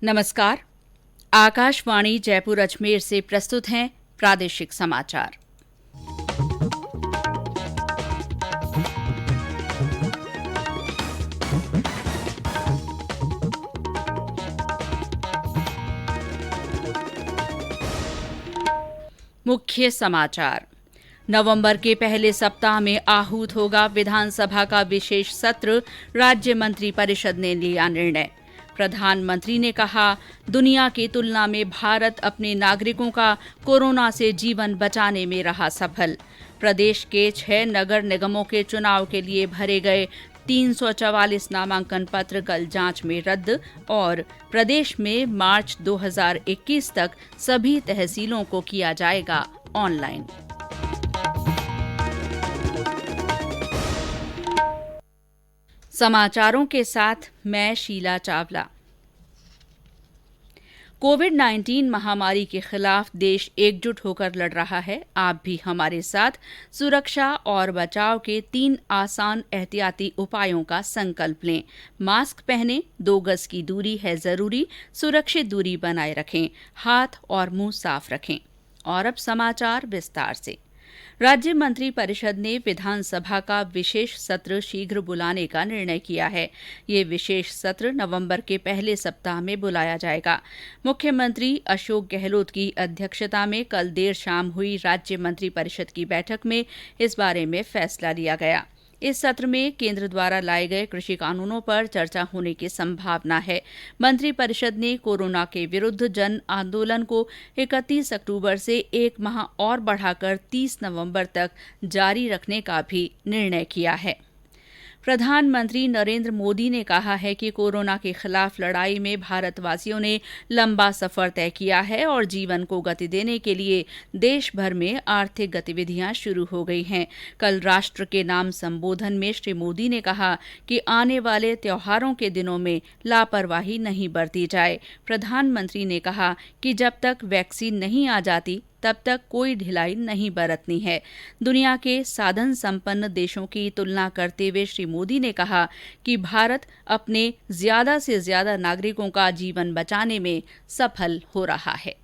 नमस्कार। आकाशवाणी जयपुर अजमेर से प्रस्तुत हैं प्रादेशिक समाचार। मुख्य समाचार। नवंबर के पहले सप्ताह में आहूत होगा विधानसभा का विशेष सत्र, राज्य मंत्रिपरिषद ने लिया निर्णय। प्रधानमंत्री ने कहा, दुनिया की तुलना में भारत अपने नागरिकों का कोरोना से जीवन बचाने में रहा सफल। प्रदेश के 6 नगर निगमों के चुनाव के लिए भरे गए 344 नामांकन पत्र कल जांच में रद्द। और प्रदेश में मार्च 2021 तक सभी तहसीलों को किया जाएगा ऑनलाइन। समाचारों के साथ मैं शीला चावला। कोविड-19 महामारी के खिलाफ देश एकजुट होकर लड़ रहा है। आप भी हमारे साथ सुरक्षा और बचाव के 3 आसान एहतियाती उपायों का संकल्प लें। मास्क पहनें, 2 गज की दूरी है जरूरी, सुरक्षित दूरी बनाए रखें, हाथ और मुंह साफ रखें। और अब समाचार विस्तार से। राज्य मंत्रिपरिषद ने विधानसभा का विशेष सत्र शीघ्र बुलाने का निर्णय किया है। ये विशेष सत्र नवंबर के पहले सप्ताह में बुलाया जाएगा। मुख्यमंत्री अशोक गहलोत की अध्यक्षता में कल देर शाम हुई राज्य मंत्रिपरिषद की बैठक में इस बारे में फैसला लिया गया। इस सत्र में केंद्र द्वारा लाए गए कृषि कानूनों पर चर्चा होने की संभावना है। मंत्रिपरिषद ने कोरोना के विरुद्ध जन आंदोलन को 31 अक्टूबर से 1 माह और बढ़ाकर 30 नवंबर तक जारी रखने का भी निर्णय किया है। प्रधानमंत्री नरेंद्र मोदी ने कहा है कि कोरोना के खिलाफ लड़ाई में भारतवासियों ने लंबा सफर तय किया है और जीवन को गति देने के लिए देश भर में आर्थिक गतिविधियां शुरू हो गई हैं। कल राष्ट्र के नाम संबोधन में श्री मोदी ने कहा कि आने वाले त्योहारों के दिनों में लापरवाही नहीं बरती जाए। प्रधानमंत्री ने कहा कि जब तक वैक्सीन नहीं आ जाती तब तक कोई ढिलाई नहीं बरतनी है। दुनिया के साधन संपन्न देशों की तुलना करते हुए श्री मोदी ने कहा कि भारत अपने ज्यादा से ज्यादा नागरिकों का जीवन बचाने में सफल हो रहा है।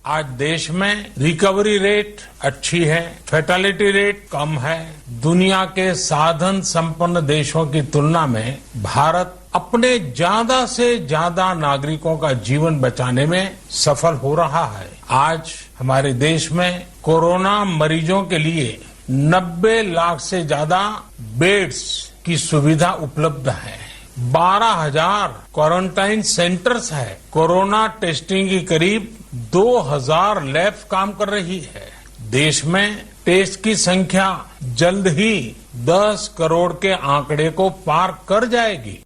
आज देश में रिकवरी रेट अच्छी है, फैटेलिटी रेट कम है। दुनिया के साधन संपन्न देशों की तुलना में भारत अपने ज्यादा से ज्यादा नागरिकों का जीवन बचाने में सफल हो रहा है। आज हमारे देश में कोरोना मरीजों के लिए 90 लाख से ज्यादा बेड्स की सुविधा उपलब्ध है। 12,000 क्वारंटाइन सेंटर्स है। कोरोना टेस्टिंग की करीब 2,000 लैब्स काम कर रही है। देश में टेस्ट की संख्या जल्द ही 10 करोड़ के आंकड़े को पार कर जाएगी।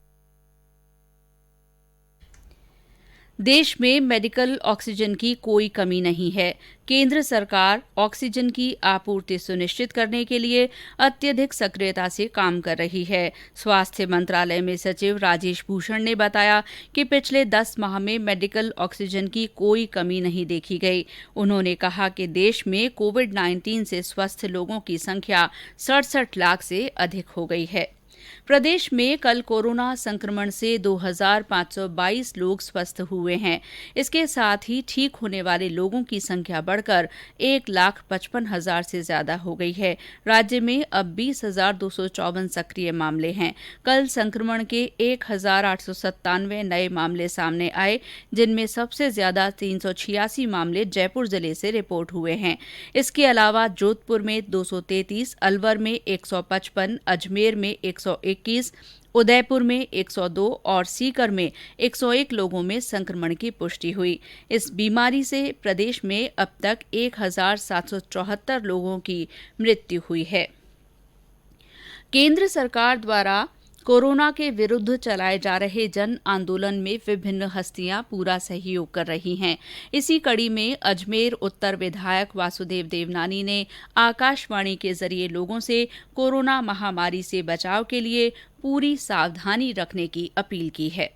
देश में मेडिकल ऑक्सीजन की कोई कमी नहीं है। केंद्र सरकार ऑक्सीजन की आपूर्ति सुनिश्चित करने के लिए अत्यधिक सक्रियता से काम कर रही है। स्वास्थ्य मंत्रालय में सचिव राजेश भूषण ने बताया कि पिछले 10 माह में मेडिकल ऑक्सीजन की कोई कमी नहीं देखी गई। उन्होंने कहा कि देश में कोविड-19 से स्वस्थ लोगों की संख्या 67 लाख से अधिक हो गई है। प्रदेश में कल कोरोना संक्रमण से 2,522 लोग स्वस्थ हुए हैं। इसके साथ ही ठीक होने वाले लोगों की संख्या बढ़कर 1,55,000 से ज्यादा हो गई है। राज्य में अब 20,254 सक्रिय मामले हैं। कल संक्रमण के 1,897 नए मामले सामने आए, जिनमें सबसे ज्यादा 386 मामले जयपुर जिले से रिपोर्ट हुए हैं। इसके अलावा जोधपुर में 233, अलवर में 155, अजमेर में 121, उदयपुर में 102 और सीकर में 101 लोगों में संक्रमण की पुष्टि हुई। इस बीमारी से प्रदेश में अब तक 1,774 लोगों की मृत्यु हुई है। केंद्र सरकार द्वारा कोरोना के विरुद्ध चलाए जा रहे जन आंदोलन में विभिन्न हस्तियां पूरा सहयोग कर रही हैं। इसी कड़ी में अजमेर उत्तर विधायक वासुदेव देवनानी ने आकाशवाणी के जरिए लोगों से कोरोना महामारी से बचाव के लिए पूरी सावधानी रखने की अपील की है।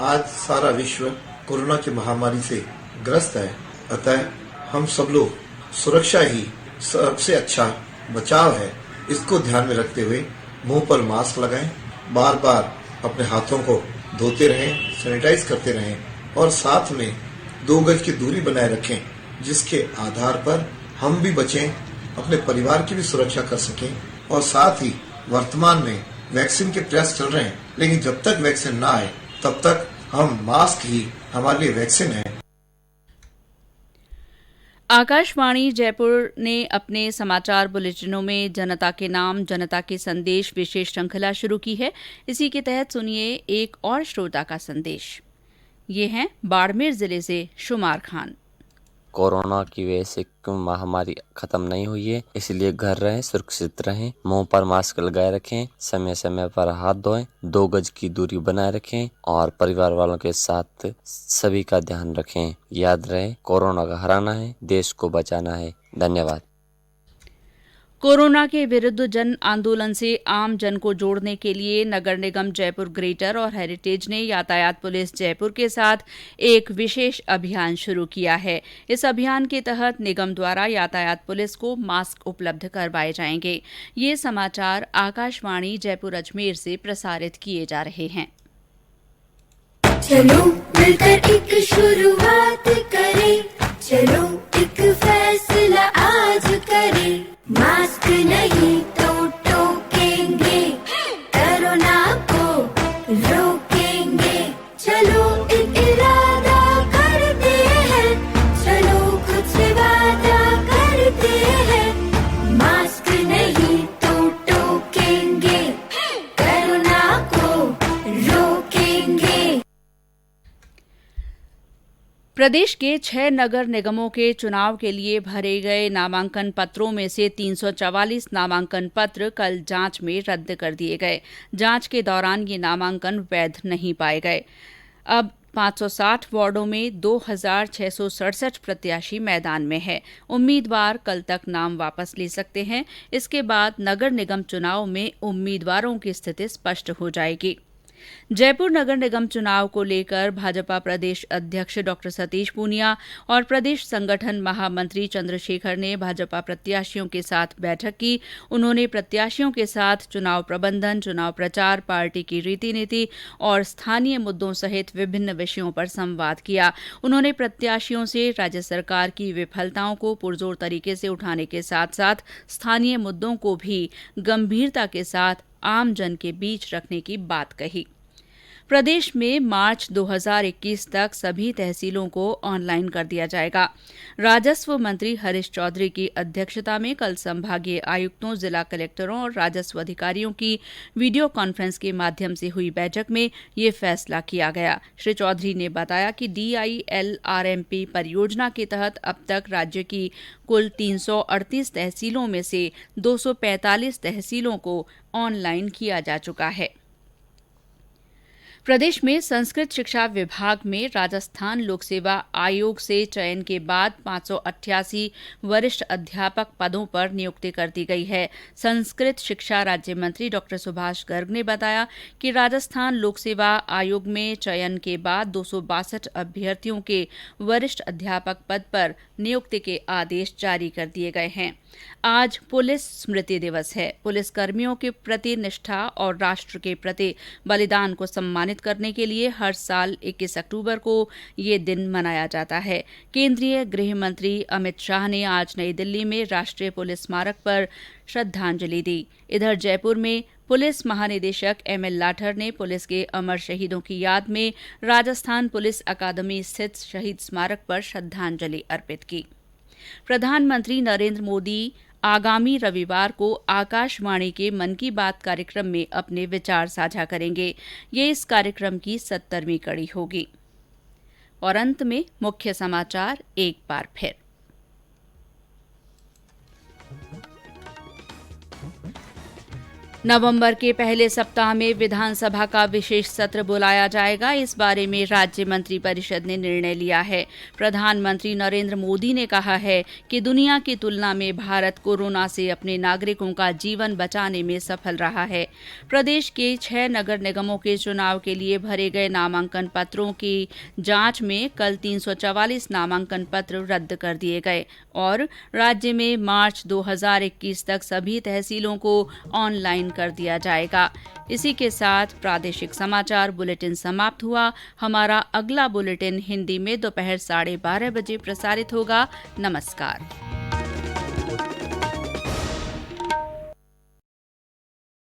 आज सारा विश्व कोरोना की महामारी से ग्रस्त है, अतः हम सब लोग सुरक्षा ही सबसे अच्छा बचाव है, इसको ध्यान में रखते हुए मुंह पर मास्क लगाएं, बार बार अपने हाथों को धोते रहें, सैनिटाइज करते रहें और साथ में 2 गज की दूरी बनाए रखें, जिसके आधार पर हम भी बचें, अपने परिवार की भी सुरक्षा कर सकें। और साथ ही वर्तमान में वैक्सीन के प्रयास चल रहे हैं, लेकिन जब तक वैक्सीन ना आए तब तक हम मास्क ही हमारे लिए वैक्सीन है। आकाशवाणी जयपुर ने अपने समाचार बुलेटिनों में जनता के नाम जनता के संदेश विशेष श्रृंखला शुरू की है। इसी के तहत सुनिए एक और श्रोता का संदेश। ये हैं बाड़मेर जिले से शुमार खान। कोरोना की वजह से महामारी खत्म नहीं हुई है, इसलिए घर रहें, सुरक्षित रहें, मुंह पर मास्क लगाए रखें, समय समय पर हाथ धोएं, 2 गज की दूरी बनाए रखें और परिवार वालों के साथ सभी का ध्यान रखें। याद रहे, कोरोना का हराना है, देश को बचाना है। धन्यवाद। कोरोना के विरुद्ध जन आंदोलन से आम जन को जोड़ने के लिए नगर निगम जयपुर ग्रेटर और हेरिटेज ने यातायात पुलिस जयपुर के साथ एक विशेष अभियान शुरू किया है। इस अभियान के तहत निगम द्वारा यातायात पुलिस को मास्क उपलब्ध करवाए जाएंगे। ये समाचार आकाशवाणी जयपुर अजमेर से प्रसारित किए जा रहे हैं। चलो मिलकर एक शुरुआत करें, चलो एक फैसला आज करें, मास्क नहीं तो टोकेंगे, कोरोना को रोकेंगे। चलो एक इरादा करते हैं, चलो कुछ वादा करते हैं, मास्क नहीं तो टोकेंगे, कोरोना को रोकेंगे। प्रदेश के 6 नगर निगमों के चुनाव के लिए भरे गए नामांकन पत्रों में से 344 नामांकन पत्र कल जांच में रद्द कर दिए गए। जांच के दौरान ये नामांकन वैध नहीं पाए गए। अब 560 वार्डों में 2667 प्रत्याशी मैदान में है। उम्मीदवार कल तक नाम वापस ले सकते हैं। इसके बाद नगर निगम चुनाव में उम्मीदवारों की स्थिति स्पष्ट हो जाएगी। जयपुर नगर निगम चुनाव को लेकर भाजपा प्रदेश अध्यक्ष डॉ सतीश पूनिया और प्रदेश संगठन महामंत्री चंद्रशेखर ने भाजपा प्रत्याशियों के साथ बैठक की। उन्होंने प्रत्याशियों के साथ चुनाव प्रबंधन, चुनाव प्रचार, पार्टी की रीति नीति और स्थानीय मुद्दों सहित विभिन्न विषयों पर संवाद किया। उन्होंने प्रत्याशियों से राज्य सरकार की विफलताओं को पुरजोर तरीके से उठाने के साथ साथ स्थानीय मुद्दों को भी गंभीरता के साथ आम जन के बीच रखने की बात कही। प्रदेश में मार्च 2021 तक सभी तहसीलों को ऑनलाइन कर दिया जाएगा। राजस्व मंत्री हरीश चौधरी की अध्यक्षता में कल संभागीय आयुक्तों, जिला कलेक्टरों और राजस्व अधिकारियों की वीडियो कॉन्फ्रेंस के माध्यम से हुई बैठक में ये फैसला किया गया। श्री चौधरी ने बताया कि DILRMP परियोजना के तहत अब तक राज्य की कुल 338 तहसीलों में से 245 तहसीलों को ऑनलाइन किया जा चुका है। प्रदेश में संस्कृत शिक्षा विभाग में राजस्थान लोक सेवा आयोग से चयन के बाद 588 वरिष्ठ अध्यापक पदों पर नियुक्ति कर दी गई है। संस्कृत शिक्षा राज्य मंत्री डॉ सुभाष गर्ग ने बताया कि राजस्थान लोक सेवा आयोग में चयन के बाद 262 अभ्यर्थियों के वरिष्ठ अध्यापक पद पर नियुक्ति के आदेश जारी कर दिए गए हैं। आज पुलिस स्मृति दिवस है। पुलिस कर्मियों के प्रति निष्ठा और राष्ट्र के प्रति बलिदान को सम्मानित करने के लिए हर साल 21 अक्टूबर को ये दिन मनाया जाता है। केंद्रीय गृह मंत्री अमित शाह ने आज नई दिल्ली में राष्ट्रीय पुलिस स्मारक पर श्रद्धांजलि दी। इधर जयपुर में पुलिस महानिदेशक ML लाठर ने पुलिस के अमर शहीदों की याद में राजस्थान पुलिस अकादमी स्थित शहीद स्मारक पर श्रद्धांजलि अर्पित की। प्रधानमंत्री नरेंद्र मोदी आगामी रविवार को आकाशवाणी के मन की बात कार्यक्रम में अपने विचार साझा करेंगे। ये इस कार्यक्रम की 70वीं कड़ी होगी। और अंत में मुख्य समाचार एक बार फिर। नवंबर के पहले सप्ताह में विधानसभा का विशेष सत्र बुलाया जाएगा। इस बारे में राज्य मंत्रिपरिषद ने निर्णय लिया है। प्रधानमंत्री नरेंद्र मोदी ने कहा है कि दुनिया की तुलना में भारत कोरोना से अपने नागरिकों का जीवन बचाने में सफल रहा है। प्रदेश के 6 नगर निगमों के चुनाव के लिए भरे गए नामांकन पत्रों की जांच में कल 344 नामांकन पत्र रद्द कर दिए गए और राज्य में मार्च 2021 तक सभी तहसीलों को ऑनलाइन कर दिया जाएगा। इसी के साथ प्रादेशिक समाचार बुलेटिन समाप्त हुआ। हमारा अगला बुलेटिन हिंदी में दोपहर 12:30 बजे प्रसारित होगा। नमस्कार।